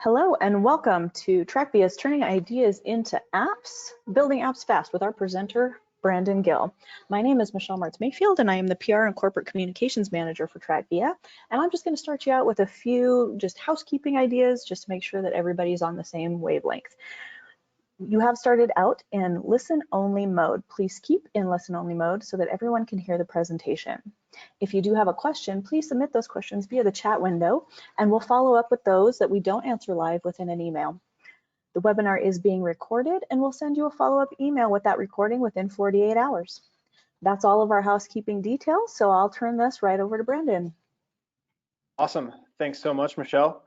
Hello and welcome to TrackVia's Turning Ideas into Apps, Building Apps Fast with our presenter, Brandon Gill. My name is Michelle Martz Mayfield and I am the PR and Corporate Communications Manager for TrackVia. And I'm just going to start you out with a few just housekeeping ideas just to make sure that everybody's on the same wavelength. You have started out in listen-only mode. Please keep in listen-only mode so that everyone can hear the presentation. If you do have a question, please submit those questions via the chat window, and we'll follow up with those that we don't answer live within an email. The webinar is being recorded, and we'll send you a follow-up email with that recording within 48 hours. That's all of our housekeeping details, so I'll turn this right over to Brandon. Awesome. Thanks so much, Michelle.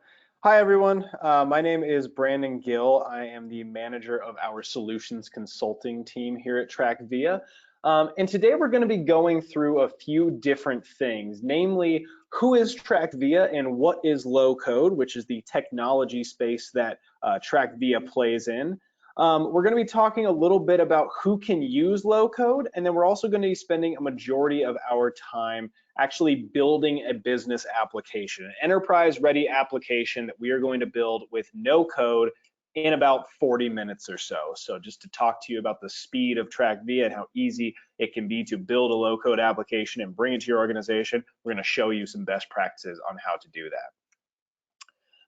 Hi, everyone. My name is Brandon Gill. I am the manager of our solutions consulting team here at TrackVia. And today we're going to be going through a few different things, namely, who is TrackVia and what is low code, which is the technology space that TrackVia plays in. We're going to be talking a little bit about who can use low code, and then we're also going to be spending a majority of our time actually building a business application, an enterprise-ready application that we are going to build with no code in about 40 minutes or so. So just to talk to you about the speed of TrackVia and how easy it can be to build a low-code application and bring it to your organization, we're going to show you some best practices on how to do that.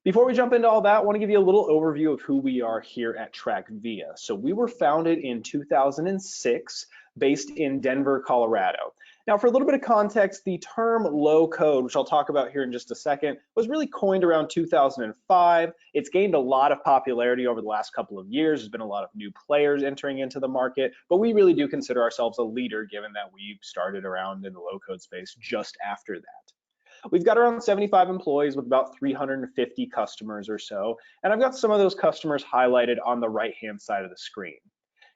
Before we jump into all that, I want to give you a little overview of who we are here at TrackVia. So we were founded in 2006, based in Denver, Colorado. Now, for a little bit of context, the term low code, which I'll talk about here in just a second, was really coined around 2005. It's gained a lot of popularity over the last couple of years. There's been a lot of new players entering into the market, but we really do consider ourselves a leader given that we started around in the low code space just after that. We've got around 75 employees with about 350 customers or so, and I've got some of those customers highlighted on the right-hand side of the screen.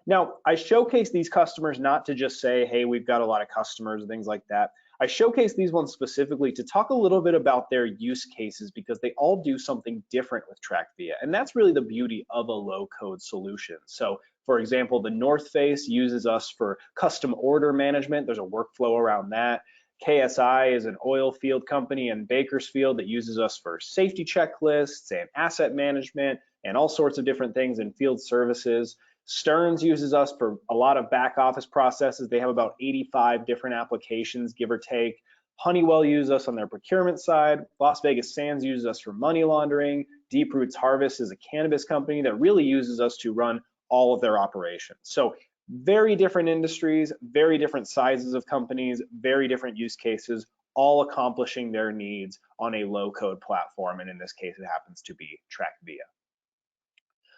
Now, I showcase these customers not to just say, hey, we've got a lot of customers and things like that. I showcase these ones specifically to talk a little bit about their use cases because they all do something different with TrackVia, and that's really the beauty of a low-code solution. So, for example, the North Face uses us for custom order management. There's a workflow around that. KSI is an oil field company in Bakersfield that uses us for safety checklists and asset management and all sorts of different things in field services. Stearns uses us for a lot of back office processes. They have about 85 different applications, give or take. Honeywell uses us on their procurement side. Las Vegas Sands uses us for money laundering. Deep Roots Harvest is a cannabis company that really uses us to run all of their operations. So very different industries, very different sizes of companies, very different use cases, all accomplishing their needs on a low-code platform. And in this case, it happens to be TrackVia.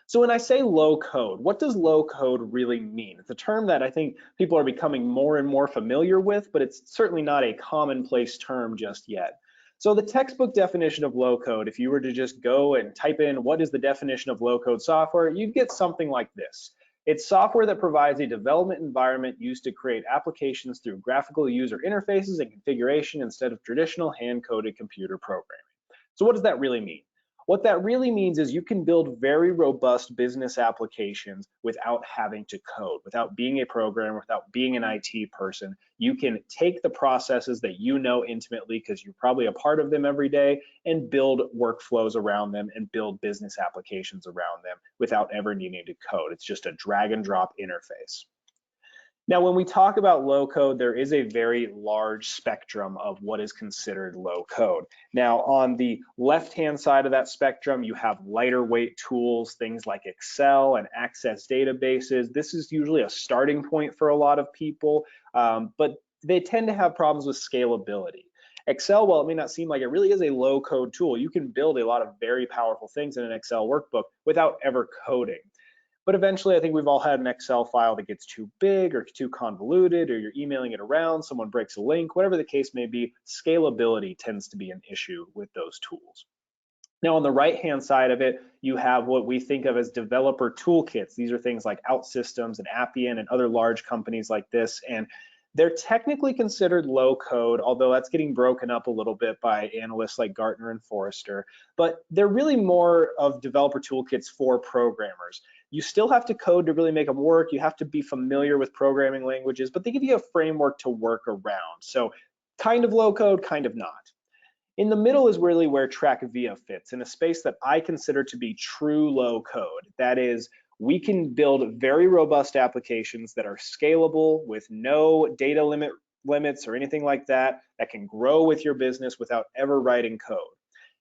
So when I say low code, what does low code really mean? It's a term that I think people are becoming more and more familiar with, but it's certainly not a commonplace term just yet. So the textbook definition of low code, if you were to just go and type in what is the definition of low code software, you'd get something like this. It's software that provides a development environment used to create applications through graphical user interfaces and configuration instead of traditional hand-coded computer programming. So what does that really mean? What that really means is you can build very robust business applications without having to code, without being a programmer, without being an IT person. You can take the processes that you know intimately because you're probably a part of them every day and build workflows around them and build business applications around them without ever needing to code. It's just a drag and drop interface. Now, when we talk about low code, there is a very large spectrum of what is considered low code. Now, on the left-hand side of that spectrum, you have lighter weight tools, things like Excel and Access databases. This is usually a starting point for a lot of people, but they tend to have problems with scalability. Excel, while it may not seem like it really is a low code tool, you can build a lot of very powerful things in an Excel workbook without ever coding. But eventually, I think we've all had an Excel file that gets too big or too convoluted, or you're emailing it around, someone breaks a link, whatever the case may be, scalability tends to be an issue with those tools. Now, on the right-hand side of it, you have what we think of as developer toolkits. These are things like OutSystems and Appian and other large companies like this. And they're technically considered low code, although that's getting broken up a little bit by analysts like Gartner and Forrester. But they're really more of developer toolkits for programmers. You still have to code to really make them work. You have to be familiar with programming languages, but they give you a framework to work around. So kind of low code, kind of not. In the middle is really where TrackVia fits, in a space that I consider to be true low code. That is, we can build very robust applications that are scalable with no data limits or anything like that, that can grow with your business without ever writing code.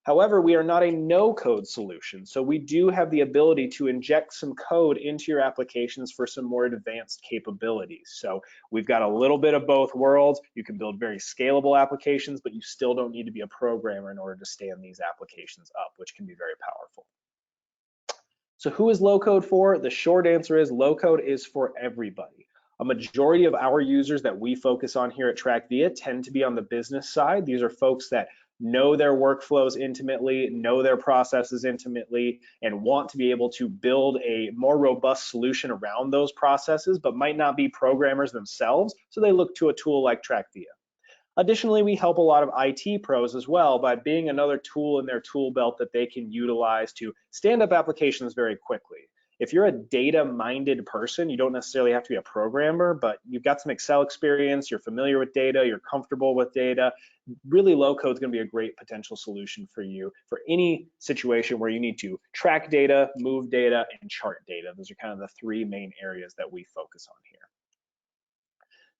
However, we are not a no-code solution, so we do have the ability to inject some code into your applications for some more advanced capabilities. So we've got a little bit of both worlds. You can build very scalable applications, but you still don't need to be a programmer in order to stand these applications up, which can be very powerful. So who is low code for? The short answer is low code is for everybody. A majority of our users that we focus on here at TrackVia tend to be on the business side. These are folks that know their workflows intimately, know their processes intimately, and want to be able to build a more robust solution around those processes, but might not be programmers themselves, so they look to a tool like TrackVia. Additionally, we help a lot of IT pros as well by being another tool in their tool belt that they can utilize to stand up applications very quickly. If you're a data-minded person, you don't necessarily have to be a programmer, but you've got some Excel experience, you're familiar with data, you're comfortable with data, really low code is going to be a great potential solution for you for any situation where you need to track data, move data, and chart data. Those are kind of the three main areas that we focus on here.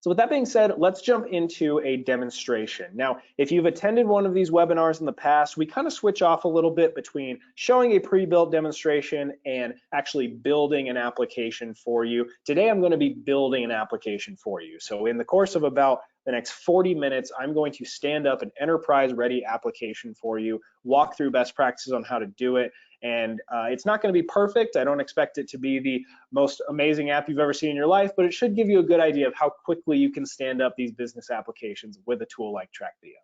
So with that being said, let's jump into a demonstration. Now, if you've attended one of these webinars in the past, we kind of switch off a little bit between showing a pre-built demonstration and actually building an application for you. Today, I'm going to be building an application for you. So in the course of about the next 40 minutes, I'm going to stand up an enterprise-ready application for you, walk through best practices on how to do it, and it's not going to be perfect. I don't expect it to be the most amazing app you've ever seen in your life, but it should give you a good idea of how quickly you can stand up these business applications with a tool like TrackVia.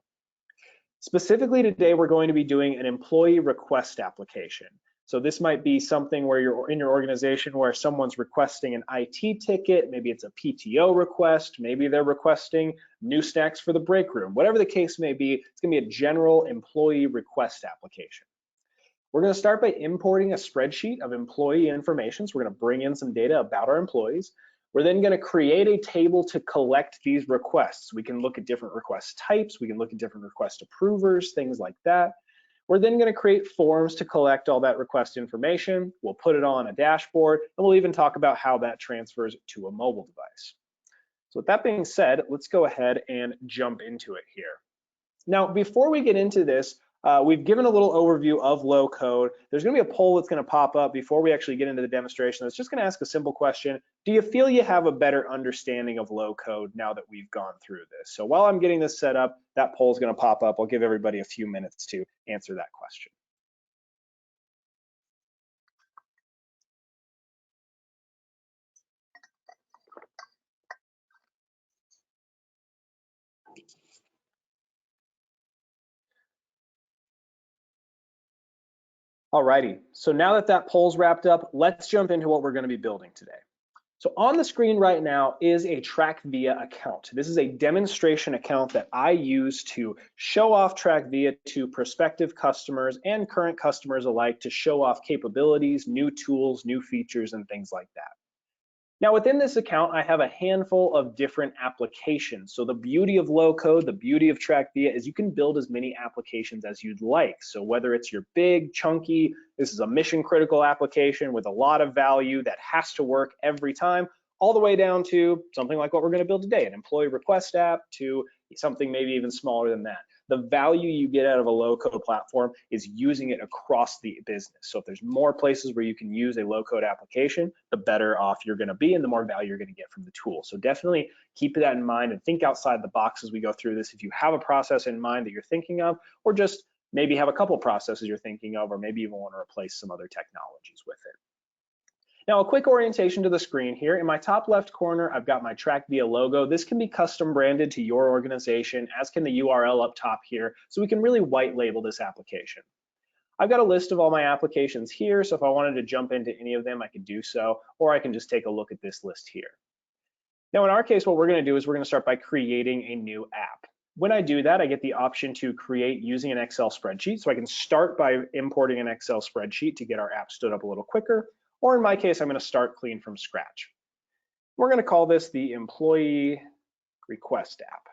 Specifically today, we're going to be doing an employee request application. So this might be something where you're in your organization where someone's requesting an IT ticket, maybe it's a PTO request, maybe they're requesting new snacks for the break room. Whatever the case may be, it's going to be a general employee request application. We're going to start by importing a spreadsheet of employee information. So we're going to bring in some data about our employees. We're then going to create a table to collect these requests. We can look at different request types. We can look at different request approvers, things like that. We're then going to create forms to collect all that request information. We'll put it on a dashboard, and we'll even talk about how that transfers to a mobile device. So with that being said, let's go ahead and jump into it here. Now, before we get into this, we've given a little overview of low code. There's going to be a poll that's going to pop up before we actually get into the demonstration. It's just going to ask a simple question. Do you feel you have a better understanding of low code now that we've gone through this? So while I'm getting this set up, that poll is going to pop up. I'll give everybody a few minutes to answer that question. Alrighty, so now that that poll's wrapped up, let's jump into what we're going to be building today. So on the screen right now is a TrackVia account. This is a demonstration account that I use to show off TrackVia to prospective customers and current customers alike to show off capabilities, new tools, new features, and things like that. Now within this account, I have a handful of different applications. So the beauty of low code, the beauty of TrackVia is you can build as many applications as you'd like. So whether it's your big, chunky, this is a mission critical application with a lot of value that has to work every time, all the way down to something like what we're going to build today, an employee request app, to something maybe even smaller than that. The value you get out of a low code platform is using it across the business. So if there's more places where you can use a low code application, the better off you're going to be and the more value you're going to get from the tool. So definitely keep that in mind and think outside the box as we go through this. If you have a process in mind that you're thinking of, or just maybe have a couple processes you're thinking of, or maybe even want to replace some other technologies with it. Now, a quick orientation to the screen here. In my top left corner, I've got my TrackVia logo. This can be custom branded to your organization, as can the URL up top here, so we can really white label this application. I've got a list of all my applications here, so if I wanted to jump into any of them, I could do so, or I can just take a look at this list here. Now, in our case, what we're going to do is we're going to start by creating a new app. When I do that, I get the option to create using an Excel spreadsheet, so I can start by importing an Excel spreadsheet to get our app stood up a little quicker. Or in my case, I'm going to start clean from scratch. We're going to call this the employee request app.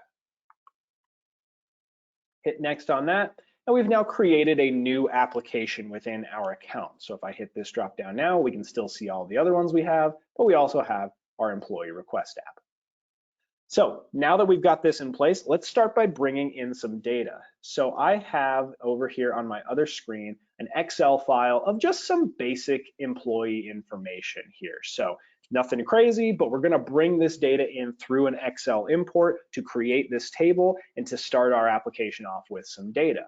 Hit next on that. And we've now created a new application within our account. So if I hit this drop down now, we can still see all the other ones we have, but we also have our employee request app. So now that we've got this in place, let's start by bringing in some data. So I have over here on my other screen an Excel file of just some basic employee information here. So nothing crazy, but we're going to bring this data in through an Excel import to create this table and to start our application off with some data.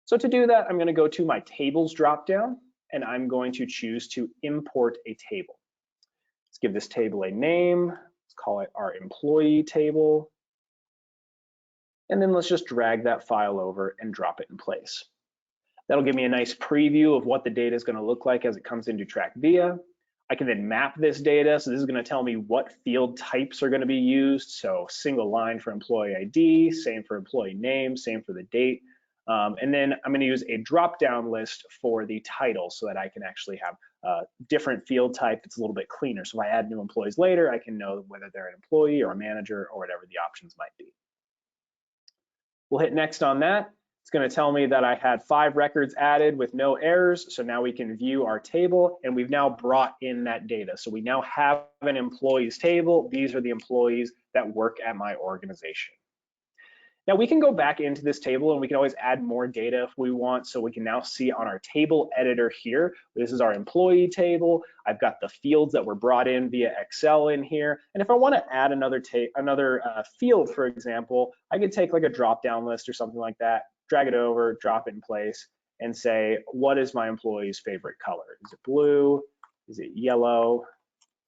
So to do that, I'm going to go to my tables dropdown and I'm going to choose to import a table. Let's give this table a name. Let's call it our employee table. And then let's just drag that file over and drop it in place. That'll give me a nice preview of what the data is going to look like as it comes into TrackVia. I can then map this data. So this is going to tell me what field types are going to be used. So single line for employee ID, same for employee name, same for the date. And then I'm going to use a drop-down list for the title so that I can actually have different field type that's a little bit cleaner. So if I add new employees later, I can know whether they're an employee or a manager or whatever the options might be. We'll hit next on that. It's going to tell me that I had 5 records added with no errors. So now we can view our table and we've now brought in that data. So we now have an employees table. These are the employees that work at my organization. Now we can go back into this table and we can always add more data if we want. So we can now see on our table editor here, this is our employee table. I've got the fields that were brought in via Excel in here. And if I want to add another field, for example, I could take like a drop-down list or something like that, drag it over, drop it in place, and say, what is my employee's favorite color? Is it blue? Is it yellow?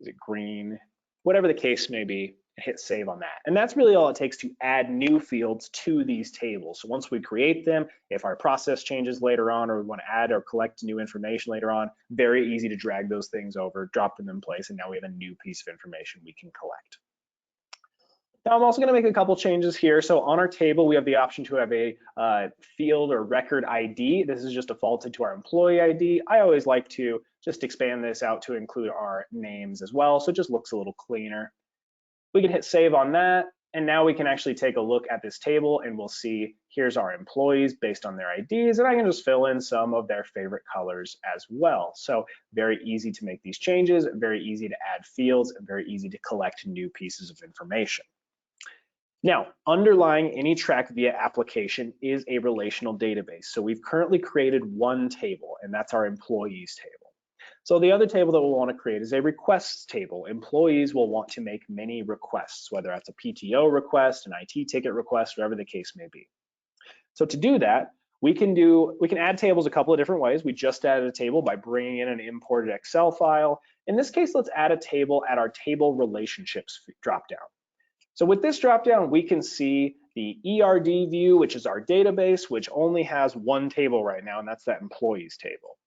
Is it green? Whatever the case may be. Hit save on that. And that's really all it takes to add new fields to these tables. So once we create them, if our process changes later on or we want to add or collect new information later on, very easy to drag those things over, drop them in place, and now we have a new piece of information we can collect. Now I'm also going to make a couple changes here. So on our table, we have the option to have a field or record ID. This is just defaulted to our employee ID. I always like to just expand this out to include our names as well, so it just looks a little cleaner. We can hit save on that, and now we can actually take a look at this table and we'll see here's our employees based on their IDs, and I can just fill in some of their favorite colors as well. So very easy to make these changes, very easy to add fields, and very easy to collect new pieces of information. Now, underlying any TrackVia application is a relational database. So we've currently created one table, and that's our employees table. So the other table that we'll want to create is a requests table. Employees will want to make many requests, whether that's a PTO request, an IT ticket request, whatever the case may be. So to do that, we can add tables a couple of different ways. We just added a table by bringing in an imported Excel file. In this case, let's add a table at our table relationships dropdown. So with this dropdown, we can see the ERD view, which is our database, which only has one table right now, and that's that employees table.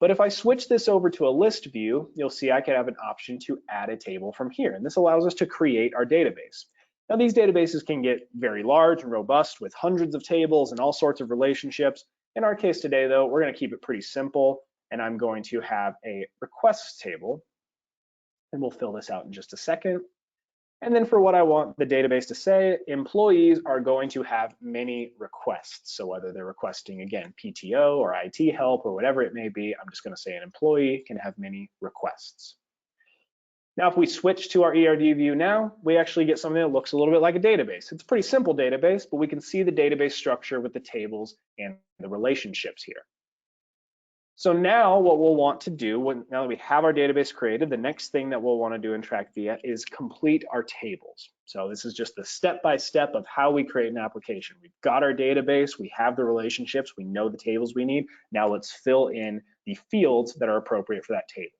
But if I switch this over to a list view, you'll see I can have an option to add a table from here. And this allows us to create our database. Now these databases can get very large and robust with hundreds of tables and all sorts of relationships. In our case today though, we're going to keep it pretty simple, and I'm going to have a requests table. And we'll fill this out in just a second. And then for what I want the database to say, employees are going to have many requests. So whether they're requesting, again, PTO or IT help or whatever it may be, I'm just going to say an employee can have many requests. Now, if we switch to our ERD view now, we actually get something that looks a little bit like a database. It's a pretty simple database, but we can see the database structure with the tables and the relationships here. So now what we'll want to do, now that we have our database created, the next thing that we'll want to do in TrackVia is complete our tables. So this is just the step-by-step of how we create an application. We've got our database, we have the relationships, we know the tables we need. Now let's fill in the fields that are appropriate for that table.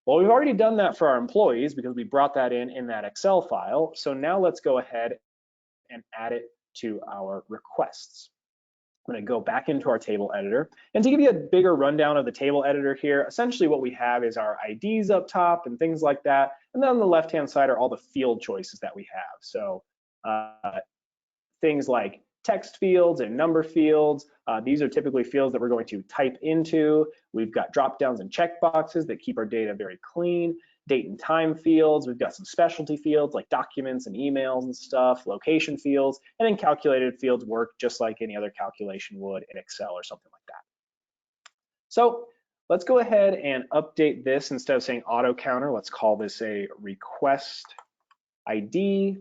Well, we've already done that for our employees because we brought that in that Excel file. So now let's go ahead and add it to our requests. I'm going to go back into our table editor, and to give you a bigger rundown of the table editor here, essentially what we have is our IDs up top and things like that, and then on the left hand side are all the field choices that we have. So things like text fields and number fields, these are typically fields that we're going to type into. We've got drop downs and check boxes that keep our data very clean. date and time fields. We've got some specialty fields like documents and emails and stuff, location fields, and then calculated fields work just like any other calculation would in Excel or something like that. So let's go ahead and update this. Instead of saying auto counter, let's call this a request ID.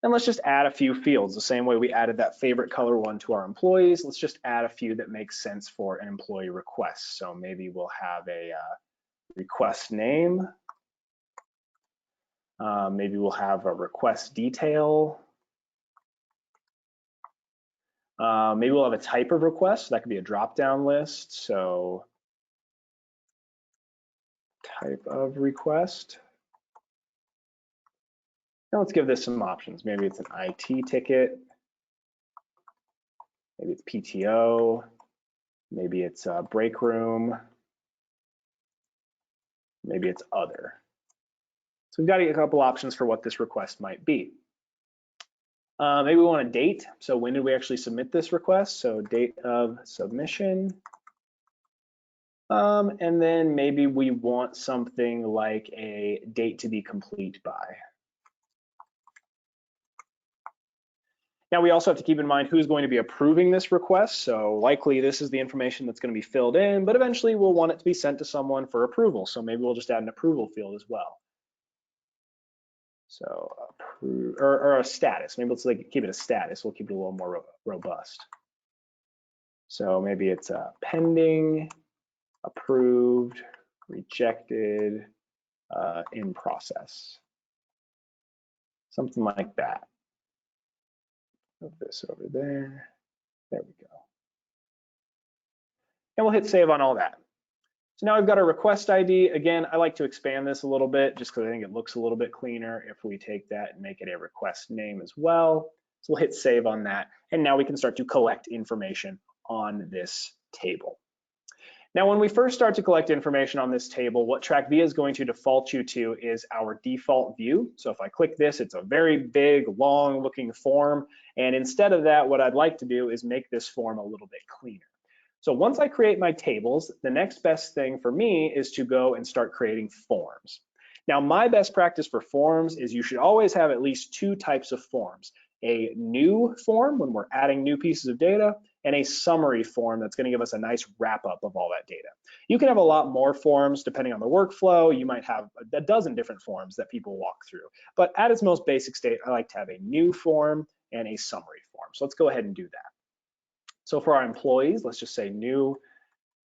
And let's just add a few fields the same way we added that favorite color one to our employees. Let's just add a few that make sense for an employee request. So maybe we'll have a request name. Maybe we'll have a request detail. Maybe we'll have a type of request. That could be a drop-down list. So type of request. Now let's give this some options. Maybe it's an IT ticket. Maybe it's PTO. Maybe it's a break room. Maybe it's other. So we've got a couple options for what this request might be. Maybe we want a date. So when did we actually submit this request? So date of submission. And then maybe we want something like a date to be complete by. Now we also have to keep in mind who's going to be approving this request. So likely this is the information that's going to be filled in, but eventually we'll want it to be sent to someone for approval. So maybe we'll just add an approval field as well. So approve, or a status. Maybe let's keep it a status. We'll keep it a little more robust. So maybe it's pending, approved, rejected, in process. Something like that. Move this over there. There we go. And we'll hit save on all that. So now we've got our request ID. Again, I like to expand this a little bit just because I think it looks a little bit cleaner if we take that and make it a request name as well. So we'll hit save on that. And now we can start to collect information on this table. Now, when we first start to collect information on this table, what TrackVia is going to default you to is our default view. So if I click this, it's a very big, long looking form. And instead of that, what I'd like to do is make this form a little bit cleaner. So once I create my tables, the next best thing for me is to go and start creating forms. Now, my best practice for forms is you should always have at least two types of forms. A new form when we're adding new pieces of data, and a summary form that's going to give us a nice wrap up of all that data. You can have a lot more forms depending on the workflow. You might have a dozen different forms that people walk through. But at its most basic state, I like to have a new form and a summary form. So let's go ahead and do that. So for our employees, let's just say new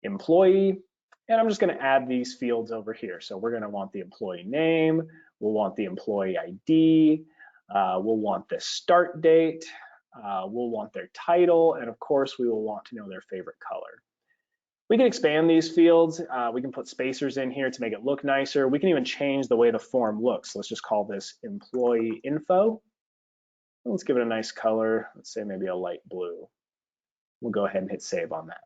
employee, and I'm just going to add these fields over here. So we're going to want the employee name, we'll want the employee ID, we'll want the start date, we'll want their title, and of course we will want to know their favorite color. We can expand these fields. We can put spacers in here to make it look nicer. We can even change the way the form looks. Let's just call this employee info. Let's give it a nice color. Let's say maybe a light blue. We'll go ahead and hit save on that.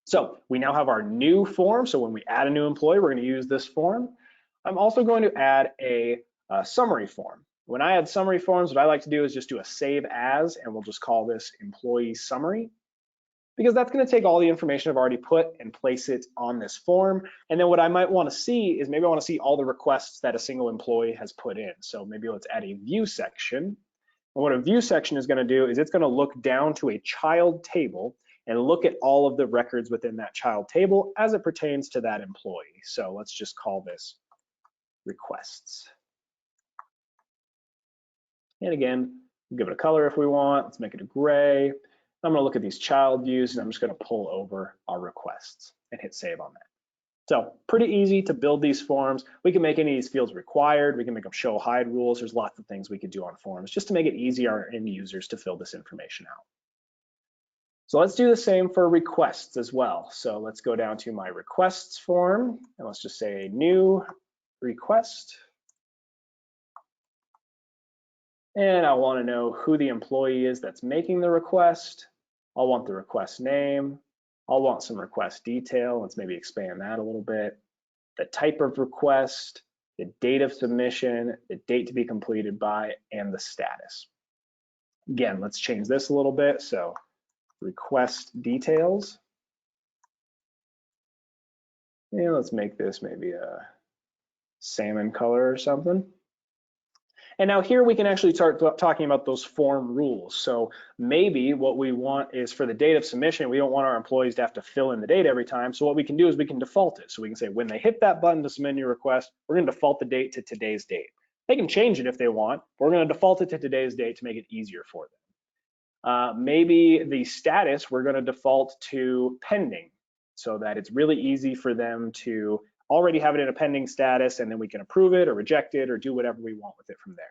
So we now have our new form. So when we add a new employee, we're going to use this form. I'm also going to add a summary form. When I add summary forms, what I like to do is just do a save as, and we'll just call this employee summary, because that's going to take all the information I've already put and place it on this form. And then what I might want to see is maybe I want to see all the requests that a single employee has put in. So maybe let's add a view section. And what a view section is going to do is it's going to look down to a child table and look at all of the records within that child table as it pertains to that employee. So let's just call this requests. And again, we'll give it a color if we want. Let's make it a gray. I'm going to look at these child views, and I'm just going to pull over our requests and hit save on that. So pretty easy to build these forms. We can make any of these fields required. We can make them show hide rules. There's lots of things we could do on forms just to make it easier on our end users to fill this information out. So let's do the same for requests as well. So let's go down to my requests form, and let's just say new request. And I want to know who the employee is that's making the request. I'll want the request name. I'll want some request detail. Let's maybe expand that a little bit. The type of request, the date of submission, the date to be completed by, and the status. Again, let's change this a little bit. So request details. And let's make this maybe a salmon color or something. And now here we can actually start talking about those form rules. So maybe what we want is for the date of submission, we don't want our employees to have to fill in the date every time. So what we can do is we can default it. So we can say when they hit that button to submit your request, we're going to default the date to today's date. They can change it if they want, but we're going to default it to today's date to make it easier for them. Maybe the status, we're going to default to pending so that it's really easy for them to already have it in a pending status, and then we can approve it or reject it or do whatever we want with it from there.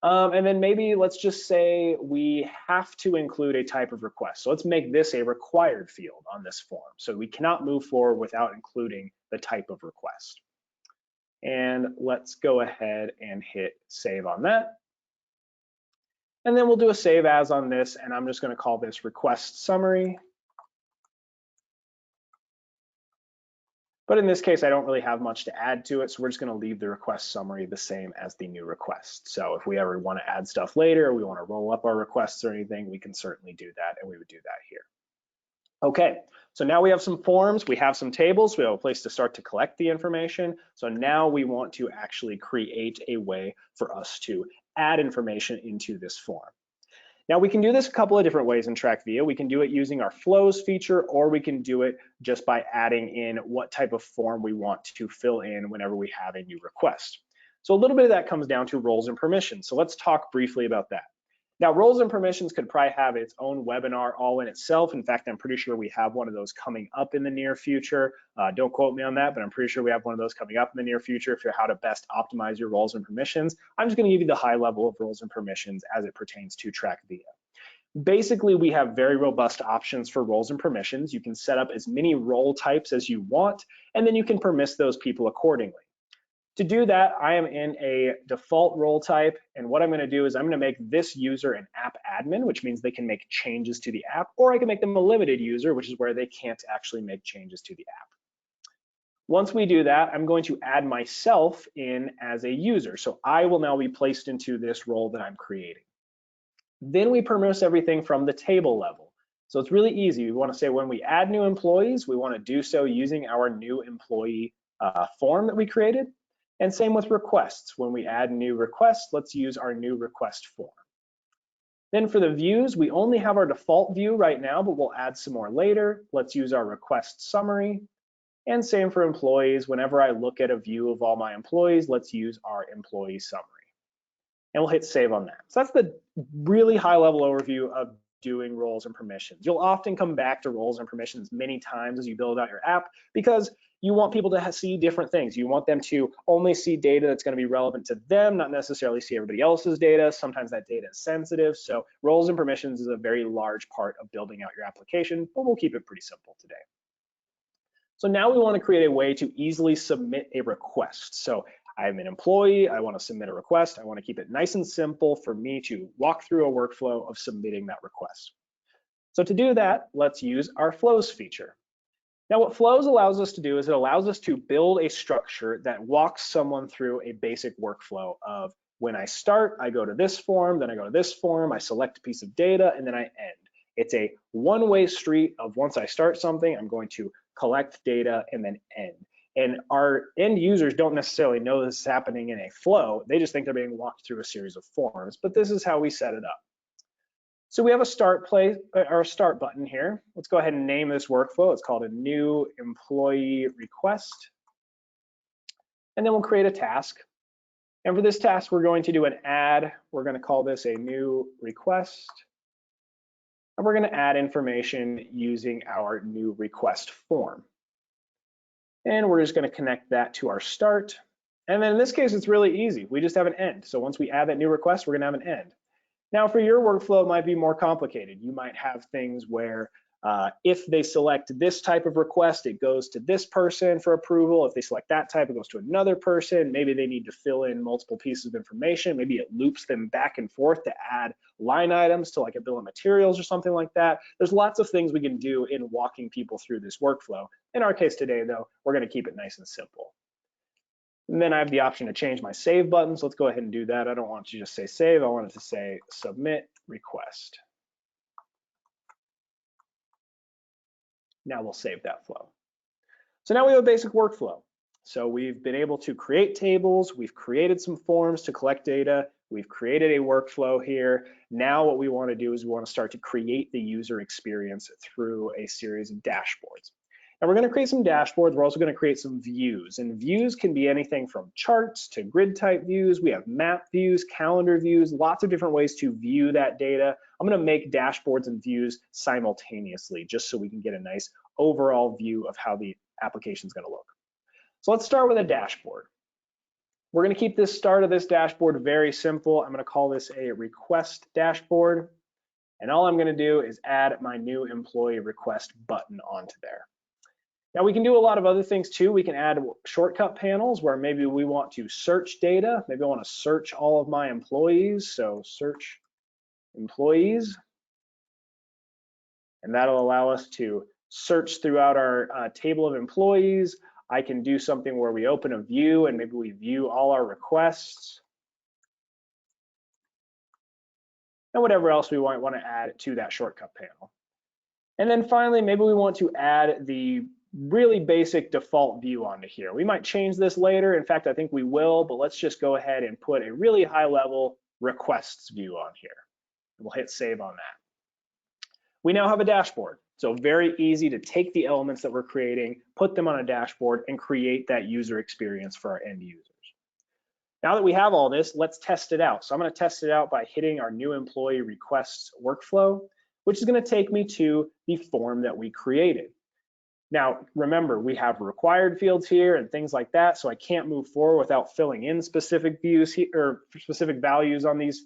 And then maybe let's just say we have to include a type of request. So let's make this a required field on this form. So we cannot move forward without including the type of request. And let's go ahead and hit save on that. And then we'll do a save as on this, and I'm just going to call this request summary. But in this case, I don't really have much to add to it, so we're just going to leave the request summary the same as the new request. So if we ever want to add stuff later, or we want to roll up our requests or anything, we can certainly do that, and we would do that here. Okay, so now we have some forms, we have some tables, we have a place to start to collect the information. So now we want to actually create a way for us to add information into this form. Now we can do this a couple of different ways in TrackVia. We can do it using our flows feature, or we can do it just by adding in what type of form we want to fill in whenever we have a new request. So a little bit of that comes down to roles and permissions. So let's talk briefly about that. Now roles and permissions could probably have its own webinar all in itself. In fact, I'm pretty sure we have one of those coming up in the near future. Don't quote me on that, but I'm pretty sure we have one of those coming up in the near future for how to best optimize your roles and permissions. I'm just going to give you the high level of roles and permissions as it pertains to TrackVia. Basically, we have very robust options for roles and permissions. You can set up as many role types as you want, and then you can permit those people accordingly. To do that, I am in a default role type, and what I'm going to do is I'm going to make this user an app admin, which means they can make changes to the app, or I can make them a limited user, which is where they can't actually make changes to the app. Once we do that, I'm going to add myself in as a user, so I will now be placed into this role that I'm creating. Then we permit everything from the table level. So it's really easy. We want to say when we add new employees, we want to do so using our new employee form that we created. And same with requests. When we add new requests, let's use our new request form. Then for the views, we only have our default view right now, but we'll add some more later. Let's use our request summary. And same for employees. Whenever I look at a view of all my employees, let's use our employee summary. And we'll hit save on that. So that's the really high level overview of doing roles and permissions. You'll often come back to roles and permissions many times as you build out your app because you want people to see different things. You want them to only see data that's going to be relevant to them, not necessarily see everybody else's data. Sometimes that data is sensitive. So roles and permissions is a very large part of building out your application, but we'll keep it pretty simple today. So now we want to create a way to easily submit a request. So I'm an employee, I want to submit a request. I want to keep it nice and simple for me to walk through a workflow of submitting that request. So to do that, let's use our flows feature. Now what flows allows us to do is it allows us to build a structure that walks someone through a basic workflow of when I start, I go to this form, then I go to this form, I select a piece of data, and then I end. It's a one-way street of once I start something, I'm going to collect data and then end. And our end users don't necessarily know this is happening in a flow. They just think they're being walked through a series of forms, but this is how we set it up. So we have a start button here. Let's go ahead and name this workflow. It's called a new employee request. And then we'll create a task. And for this task, we're going to do an add. We're going to call this a new request. And we're going to add information using our new request form. And we're just going to connect that to our start. And then in this case, it's really easy. We just have an end. So once we add that new request, we're going to have an end. Now for your workflow, it might be more complicated. You might have things where if they select this type of request, it goes to this person for approval. If they select that type, it goes to another person. Maybe they need to fill in multiple pieces of information. Maybe it loops them back and forth to add line items to like a bill of materials or something like that. There's lots of things we can do in walking people through this workflow. In our case today, though, we're going to keep it nice and simple. And then I have the option to change my save button. So let's go ahead and do that. I don't want to just say save. I want it to say submit request. Now we'll save that flow. So now we have a basic workflow. So we've been able to create tables, we've created some forms to collect data, we've created a workflow here. Now what we want to do is we want to start to create the user experience through a series of dashboards. And we're going to create some dashboards. We're also going to create some views. And views can be anything from charts to grid type views. We have map views, calendar views, lots of different ways to view that data. I'm going to make dashboards and views simultaneously just so we can get a nice overall view of how the application is going to look. So let's start with a dashboard. We're going to keep this start of this dashboard very simple. I'm going to call this a request dashboard. And all I'm going to do is add my new employee request button onto there. Now we can do a lot of other things too. We can add shortcut panels where maybe we want to search data. Maybe I want to search all of my employees. So search employees. And that'll allow us to search throughout our table of employees. I can do something where we open a view and maybe we view all our requests. And whatever else we want to add to that shortcut panel. And then finally, maybe we want to add the really basic default view onto here. We might change this later. In fact, I think we will, but let's just go ahead and put a really high level requests view on here. We'll hit save on that. We now have a dashboard. So very easy to take the elements that we're creating, put them on a dashboard, and create that user experience for our end users. Now that we have all this, let's test it out. So I'm going to test it out by hitting our new employee requests workflow, which is going to take me to the form that we created. Now, remember, we have required fields here and things like that, so I can't move forward without filling in specific views here, or specific values on these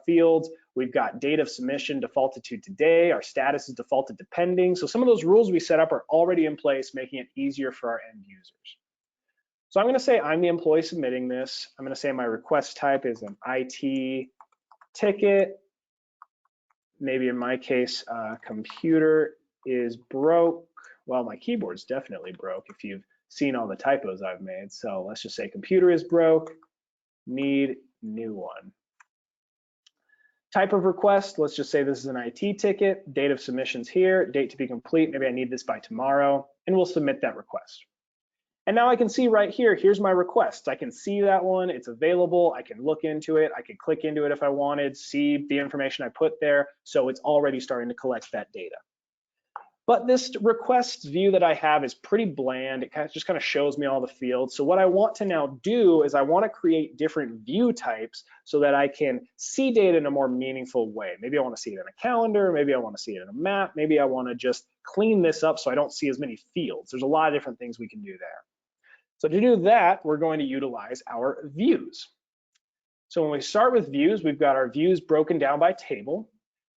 fields. We've got date of submission defaulted to today. Our status is defaulted to pending. So some of those rules we set up are already in place, making it easier for our end users. So I'm going to say I'm the employee submitting this. I'm going to say my request type is an IT ticket. Maybe in my case, computer is broke. Well, my keyboard's definitely broke if you've seen all the typos I've made. So let's just say computer is broke, need new one. Type of request, let's just say this is an IT ticket, date of submissions here, date to be complete, maybe I need this by tomorrow, and we'll submit that request. And now I can see right here, here's my request. I can see that one, it's available, I can look into it, I can click into it if I wanted, see the information I put there, so it's already starting to collect that data. But this requests view that I have is pretty bland. It just kind of shows me all the fields. So what I want to now do is I want to create different view types so that I can see data in a more meaningful way. Maybe I want to see it in a calendar, maybe I want to see it in a map, maybe I want to just clean this up so I don't see as many fields. There's a lot of different things we can do there. So to do that, we're going to utilize our views. So when we start with views, we've got our views broken down by table.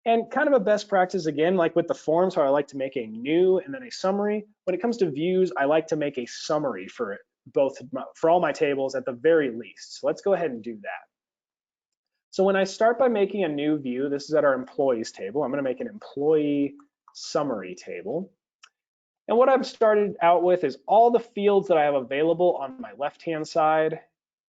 And kind of a best practice, again, like with the forms, how I like to make a new and then a summary. When it comes to views, I like to make a summary for all my tables at the very least. So let's go ahead and do that. So when I start by making a new view, this is at our employees table. I'm going to make an employee summary table. And what I've started out with is all the fields that I have available on my left-hand side.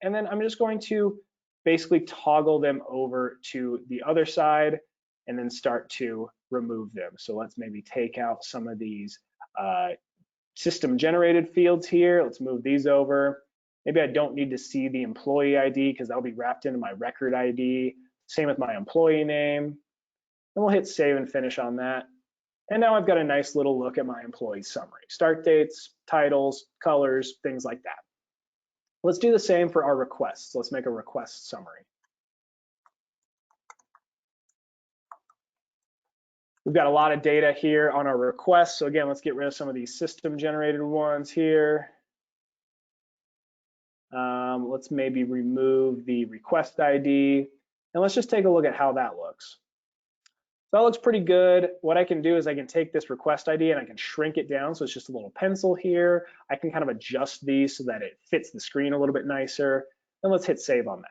And then I'm just going to basically toggle them over to the other side and then start to remove them. So let's maybe take out some of these system generated fields here. Let's move these over. Maybe I don't need to see the employee ID because that'll be wrapped into my record ID. Same with my employee name. And we'll hit save and finish on that. And now I've got a nice little look at my employee summary. Start dates, titles, colors, things like that. Let's do the same for our requests. Let's make a request summary. We've got a lot of data here on our requests. So again, let's get rid of some of these system generated ones here. Let's maybe remove the request ID. And let's just take a look at how that looks. So that looks pretty good. What I can do is I can take this request ID and I can shrink it down. So it's just a little pencil here. I can kind of adjust these so that it fits the screen a little bit nicer. And let's hit save on that.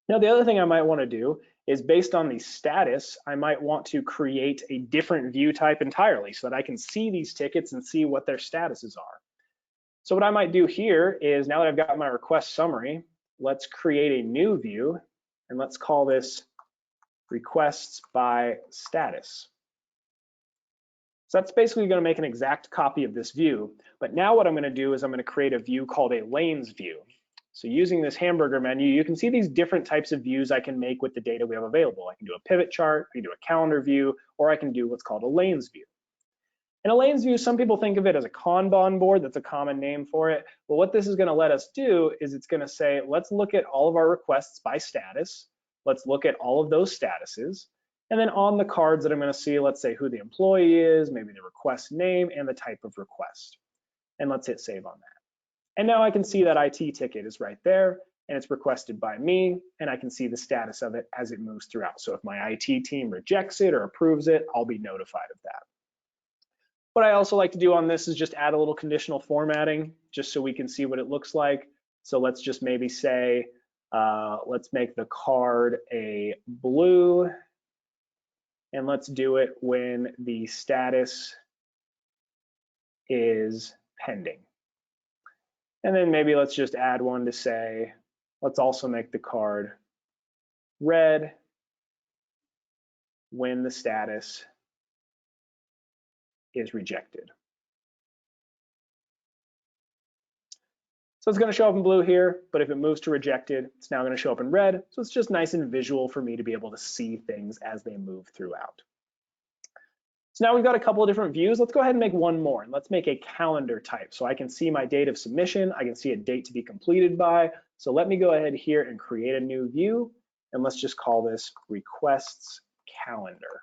Now, the other thing I might want to do is based on the status, I might want to create a different view type entirely so that I can see these tickets and see what their statuses are. So what I might do here is now that I've got my request summary, let's create a new view and let's call this requests by status. So that's basically going to make an exact copy of this view. But now what I'm going to do is I'm going to create a view called a lanes view. So using this hamburger menu, you can see these different types of views I can make with the data we have available. I can do a pivot chart, I can do a calendar view, or I can do what's called a lanes view. And a lanes view, some people think of it as a Kanban board. That's a common name for it. But what this is going to let us do is it's going to say, let's look at all of our requests by status. Let's look at all of those statuses. And then on the cards that I'm going to see, let's say who the employee is, maybe the request name, and the type of request. And let's hit save on that. And now I can see that IT ticket is right there, and it's requested by me, and I can see the status of it as it moves throughout. So if my IT team rejects it or approves it, I'll be notified of that. What I also like to do on this is just add a little conditional formatting, just so we can see what it looks like. So let's just maybe say, let's make the card a blue, and let's do it when the status is pending. And then maybe let's just add one to say, let's also make the card red when the status is rejected. So it's going to show up in blue here, but if it moves to rejected, it's now going to show up in red. So it's just nice and visual for me to be able to see things as they move throughout. So now we've got a couple of different views. Let's go ahead and make one more. And let's make a calendar type. So I can see my date of submission. I can see a date to be completed by. So let me go ahead here and create a new view. And let's just call this requests calendar.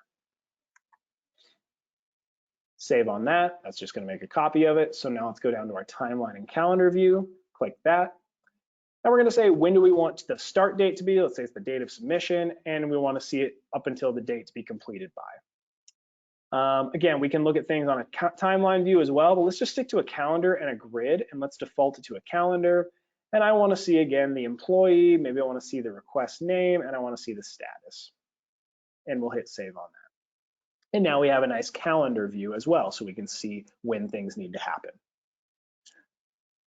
Save on that. That's just going to make a copy of it. So now let's go down to our timeline and calendar view. Click that. Now we're going to say, when do we want the start date to be? Let's say it's the date of submission, and we want to see it up until the date to be completed by. Again, we can look at things on a timeline view as well, but let's just stick to a calendar and a grid, and let's default it to a calendar. And I want to see, again, the employee. Maybe I want to see the request name, and I want to see the status. And we'll hit save on that. And now we have a nice calendar view as well, so we can see when things need to happen.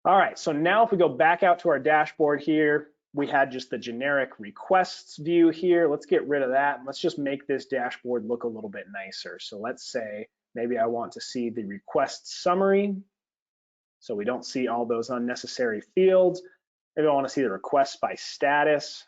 All right, so now if we go back out to our dashboard here, we had just the generic requests view here. Let's get rid of that, and let's just make this dashboard look a little bit nicer. So let's say maybe I want to see the request summary, so we don't see all those unnecessary fields. Maybe I want to see the requests by status.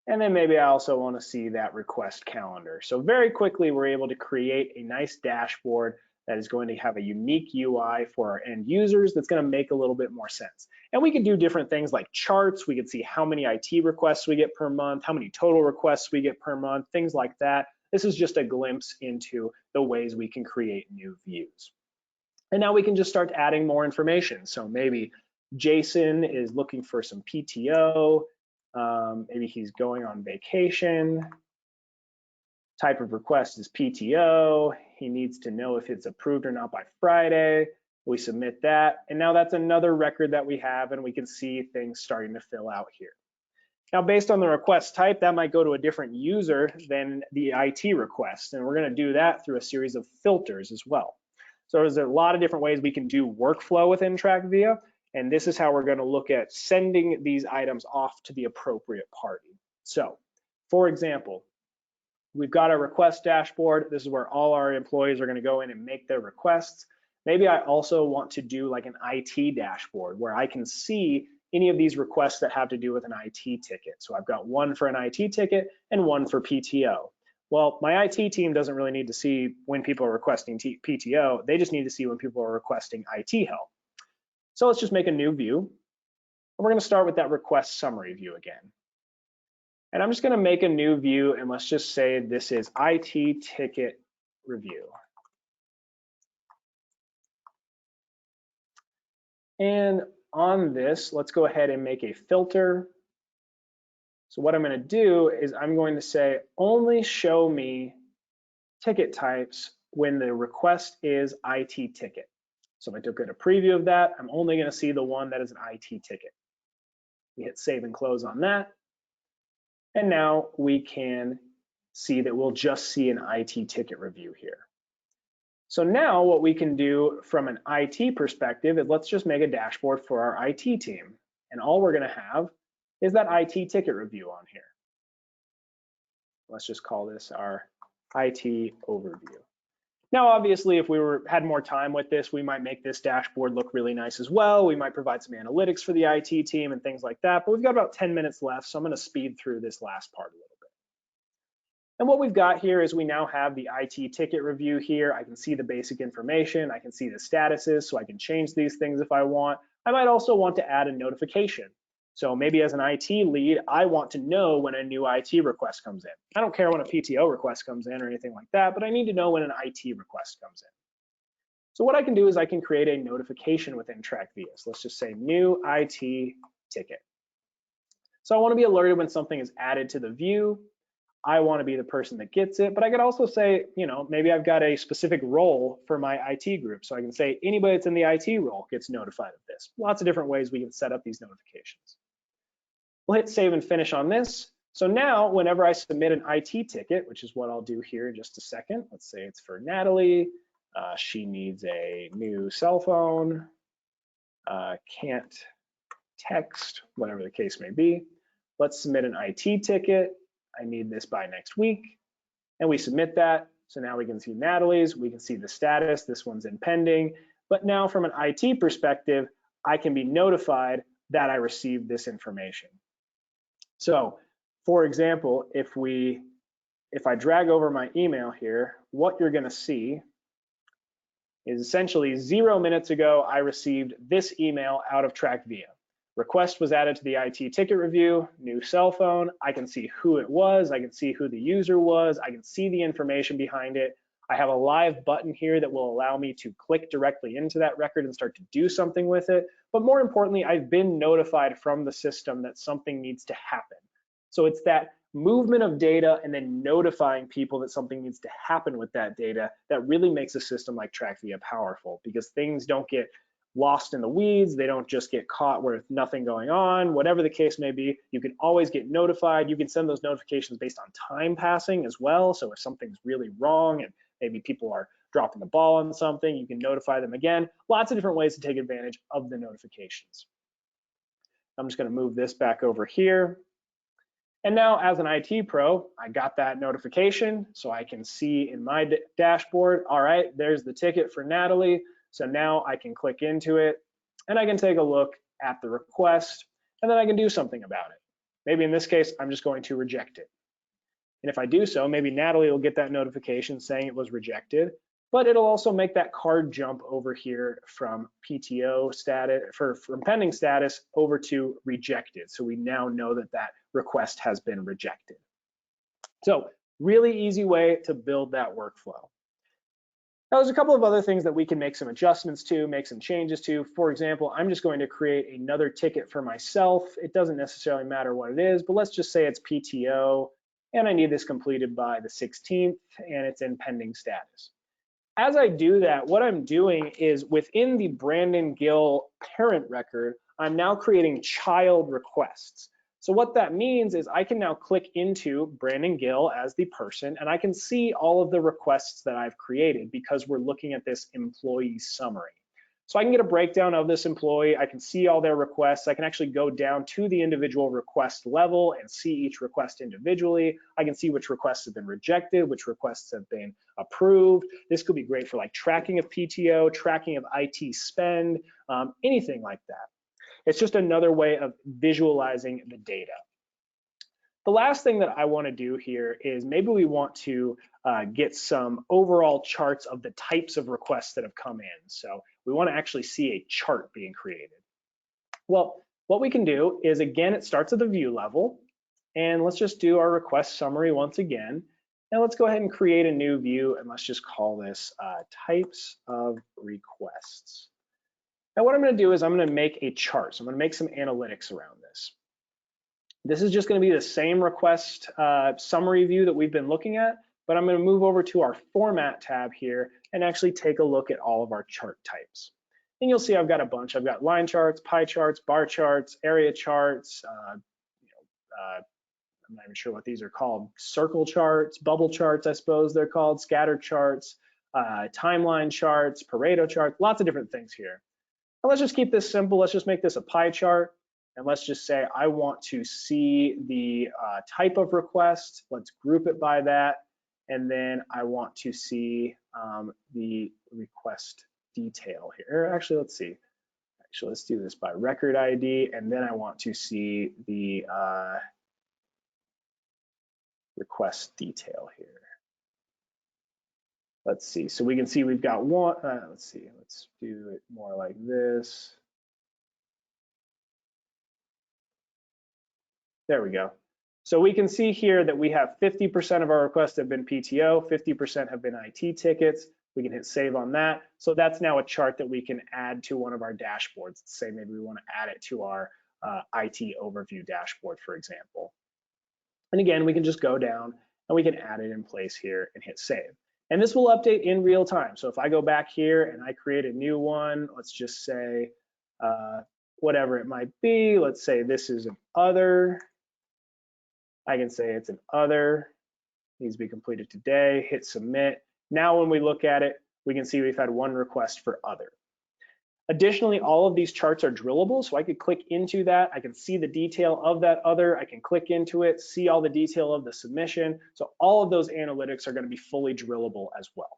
And then maybe I also want to see that request calendar. So very quickly, we're able to create a nice dashboard that is going to have a unique UI for our end users that's going to make a little bit more sense. And we can do different things like charts. We can see how many IT requests we get per month, how many total requests we get per month, things like that. This is just a glimpse into the ways we can create new views. And now we can just start adding more information. So maybe Jason is looking for some PTO. Maybe he's going on vacation. Type of request is PTO. He needs to know if it's approved or not by Friday. We submit that, and now that's another record that we have, and we can see things starting to fill out here. Now, based on the request type, that might go to a different user than the IT request, and we're going to do that through a series of filters as well. So there's a lot of different ways we can do workflow within TrackVia, and this is how we're going to look at sending these items off to the appropriate party. So, for example, we've got our request dashboard. This is where all our employees are going to go in and make their requests. Maybe I also want to do like an IT dashboard where I can see any of these requests that have to do with an IT ticket. So I've got one for an IT ticket and one for PTO. Well, my IT team doesn't really need to see when people are requesting PTO. They just need to see when people are requesting IT help. So let's just make a new view. And we're going to start with that request summary view again. And I'm just going to make a new view, and let's just say this is IT ticket review. And on this, let's go ahead and make a filter. So what I'm going to do is I'm going to say only show me ticket types when the request is IT ticket. So if I took a preview of that, I'm only going to see the one that is an IT ticket. We hit save and close on that. And now we can see that we'll just see an IT ticket review here. So now what we can do from an IT perspective is let's just make a dashboard for our IT team. And all we're going to have is that IT ticket review on here. Let's just call this our IT overview. Now, obviously, if we had more time with this, we might make this dashboard look really nice as well. We might provide some analytics for the IT team and things like that, but we've got about 10 minutes left, so I'm going to speed through this last part a little bit. And what we've got here is we now have the IT ticket review here. I can see the basic information. I can see the statuses, so I can change these things if I want. I might also want to add a notification. So maybe as an IT lead, I want to know when a new IT request comes in. I don't care when a PTO request comes in or anything like that, but I need to know when an IT request comes in. So what I can do is I can create a notification within TrackVia. So let's just say new IT ticket. So I want to be alerted when something is added to the view. I want to be the person that gets it, but I could also say, maybe I've got a specific role for my IT group. So I can say anybody that's in the IT role gets notified of this. Lots of different ways we can set up these notifications. We'll hit save and finish on this. So now whenever I submit an IT ticket, which is what I'll do here in just a second, let's say it's for Natalie. She needs a new cell phone, can't text, whatever the case may be. Let's submit an IT ticket. I need this by next week. And we submit that. So now we can see Natalie's, we can see the status. This one's in pending. But now from an IT perspective, I can be notified that I received this information. So for example, if I drag over my email here, what you're going to see is essentially 0 minutes ago, I received this email out of TrackVia. Request was added to the IT ticket review, new cell phone. I can see who it was. I can see who the user was. I can see the information behind it. I have a live button here that will allow me to click directly into that record and start to do something with it. But more importantly, I've been notified from the system that something needs to happen. So it's that movement of data and then notifying people that something needs to happen with that data that really makes a system like TrackVia powerful, because things don't get lost in the weeds. They don't just get caught with nothing going on. Whatever the case may be, you can always get notified. You can send those notifications based on time passing as well. So if something's really wrong and maybe people are dropping the ball on something, you can notify them again. Lots of different ways to take advantage of the notifications. I'm just going to move this back over here. And now as an IT pro, I got that notification, so I can see in my dashboard, all right, there's the ticket for Natalie. So now I can click into it and I can take a look at the request, and then I can do something about it. Maybe in this case, I'm just going to reject it. And if I do so, maybe Natalie will get that notification saying it was rejected, but it'll also make that card jump over here from PTO status, from pending status over to rejected. So we now know that that request has been rejected. So really easy way to build that workflow. Now, there's a couple of other things that we can make some adjustments to, make some changes to. For example, I'm just going to create another ticket for myself. It doesn't necessarily matter what it is, but let's just say it's PTO, and I need this completed by the 16th, and it's in pending status. As I do that, what I'm doing is within the Brandon Gill parent record, I'm now creating child requests. So what that means is I can now click into Brandon Gill as the person, and I can see all of the requests that I've created because we're looking at this employee summary. So I can get a breakdown of this employee. I can see all their requests. I can actually go down to the individual request level and see each request individually. I can see which requests have been rejected, which requests have been approved. This could be great for like tracking of PTO, tracking of IT spend, anything like that. It's just another way of visualizing the data. The last thing that I want to do here is maybe we want to get some overall charts of the types of requests that have come in. So we want to actually see a chart being created. Well, what we can do is, again, it starts at the view level. And let's just do our request summary once again. And let's go ahead and create a new view, and let's just call this types of requests. Now what I'm going to do is I'm going to make a chart. So I'm going to make some analytics around this. This is just going to be the same request summary view that we've been looking at, but I'm going to move over to our format tab here and actually take a look at all of our chart types. And you'll see I've got a bunch. I've got line charts, pie charts, bar charts, area charts, I'm not even sure what these are called, circle charts, bubble charts, I suppose they're called, scatter charts, timeline charts, Pareto charts, lots of different things here. Now let's just keep this simple. Let's just make this a pie chart. And let's just say I want to see the type of request. Let's group it by that. and then I want to see the request detail here. Actually, let's see. Actually, let's do this by record ID, and then I want to see the request detail here. Let's see. So we can see we've got one. Let's see. Let's do it more like this. There we go. So we can see here that we have 50% of our requests have been PTO, 50% have been IT tickets. We can hit save on that. So that's now a chart that we can add to one of our dashboards. Let's say maybe we want to add it to our IT overview dashboard, for example. And again, we can just go down and we can add it in place here and hit save. And this will update in real time. So if I go back here and I create a new one, let's just say whatever it might be. Let's say this is an other. I can say it's an other, needs to be completed today, hit submit. Now when we look at it, we can see we've had one request for other. Additionally, all of these charts are drillable, so I could click into that. I can see the detail of that other. I can click into it, see all the detail of the submission. So all of those analytics are going to be fully drillable as well.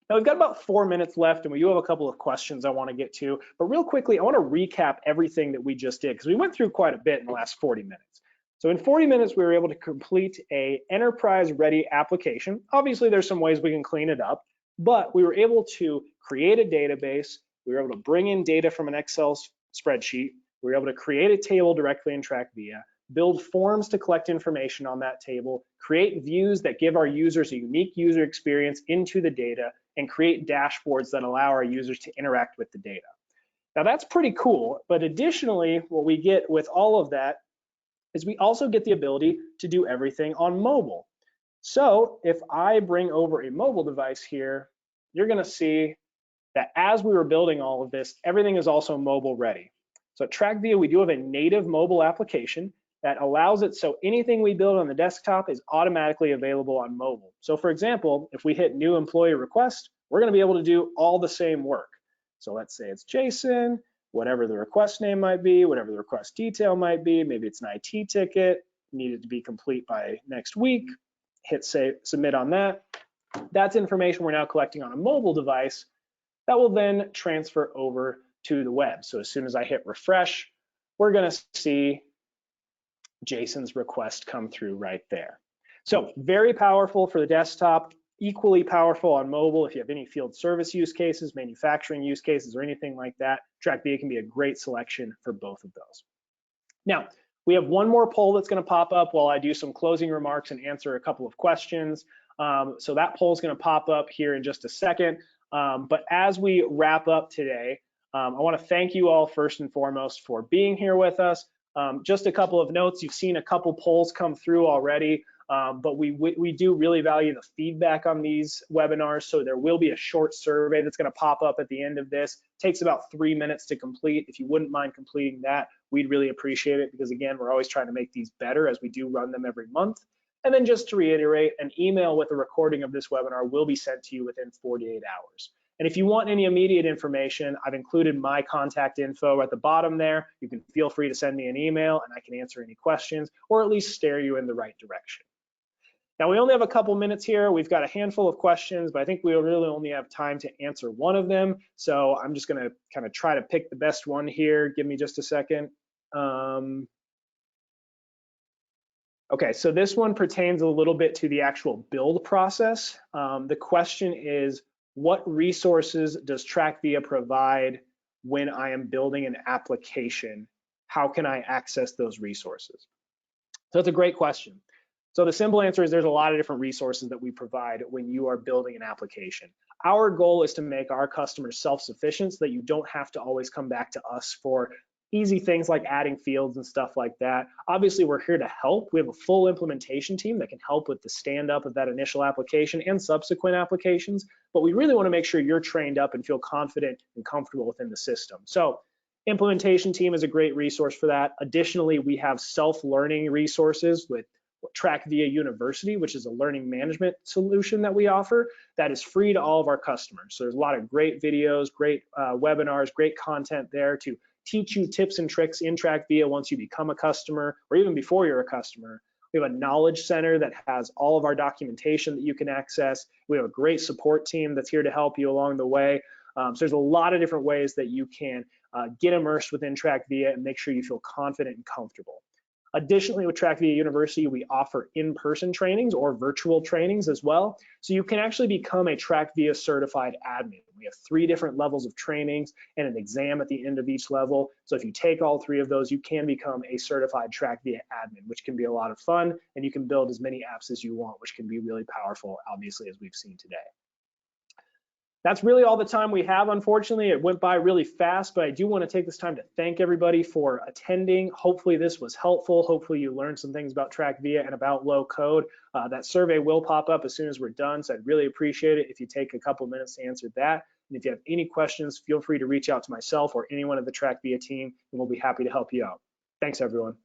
Now we've got about 4 minutes left, and we do have a couple of questions I want to get to. But real quickly, I want to recap everything that we just did, because we went through quite a bit in the last 40 minutes. So in 40 minutes, we were able to complete an enterprise-ready application. Obviously, there's some ways we can clean it up, but we were able to create a database. We were able to bring in data from an Excel spreadsheet. We were able to create a table directly in TrackVia, build forms to collect information on that table, create views that give our users a unique user experience into the data, and create dashboards that allow our users to interact with the data. Now that's pretty cool, but additionally, what we get with all of that is we also get the ability to do everything on mobile. So if I bring over a mobile device here, you're gonna see that as we were building all of this, everything is also mobile ready. So at TrackVia, we do have a native mobile application that allows it so anything we build on the desktop is automatically available on mobile. So for example, if we hit new employee request, we're gonna be able to do all the same work. So let's say it's Jason, whatever the request name might be, whatever the request detail might be, maybe it's an IT ticket, needed to be complete by next week, hit save, submit on that. That's information we're now collecting on a mobile device that will then transfer over to the web. So as soon as I hit refresh, we're gonna see Jason's request come through right there. So very powerful for the desktop, equally powerful on mobile if you have any field service use cases, manufacturing use cases, or anything like that. TrackVia can be a great selection for both of those. Now, we have one more poll that's going to pop up while I do some closing remarks and answer a couple of questions. So that poll is going to pop up here in just a second. But as we wrap up today, I want to thank you all first and foremost for being here with us. Just a couple of notes. You've seen a couple polls come through already. But we do really value the feedback on these webinars, so there will be a short survey that's going to pop up at the end of this. It takes about 3 minutes to complete. If you wouldn't mind completing that, we'd really appreciate it, because again, we're always trying to make these better as we do run them every month. And then just to reiterate, an email with a recording of this webinar will be sent to you within 48 hours. And if you want any immediate information, I've included my contact info at the bottom there. You can feel free to send me an email and I can answer any questions, or at least steer you in the right direction. Now we only have a couple minutes here. We've got a handful of questions, but I think we really only have time to answer one of them. So I'm just gonna kind of try to pick the best one here. Give me just a second. Okay, so this one pertains a little bit to the actual build process. The question is, what resources does TrackVia provide when I am building an application? How can I access those resources? So that's a great question. So the simple answer is there's a lot of different resources that we provide when you are building an application. Our goal is to make our customers self-sufficient so that you don't have to always come back to us for easy things like adding fields and stuff like that. Obviously, we're here to help. We have a full implementation team that can help with the stand-up of that initial application and subsequent applications, but we really want to make sure you're trained up and feel confident and comfortable within the system. So implementation team is a great resource for that. Additionally, we have self-learning resources with TrackVia University, which is a learning management solution that we offer that is free to all of our customers. So there's a lot of great videos, great webinars, great content there to teach you tips and tricks in TrackVia once you become a customer or even before you're a customer. We We have a knowledge center that has all of our documentation that you can access. We have a great support team that's here to help you along the way. So there's a lot of different ways that you can get immersed within TrackVia and make sure you feel confident and comfortable. Additionally, with TrackVia University, we offer in-person trainings or virtual trainings as well. So you can actually become a TrackVia certified admin. We have 3 different levels of trainings and an exam at the end of each level. So if you take all 3 of those, you can become a certified TrackVia admin, which can be a lot of fun, and you can build as many apps as you want, which can be really powerful, obviously, as we've seen today. That's really all the time we have, unfortunately. It went by really fast, but I do want to take this time to thank everybody for attending. Hopefully this was helpful. Hopefully you learned some things about TrackVia and about low code. That survey will pop up as soon as we're done, so I'd really appreciate it if you take a couple minutes to answer that. And if you have any questions, feel free to reach out to myself or anyone of the TrackVia team, and we'll be happy to help you out. Thanks, everyone.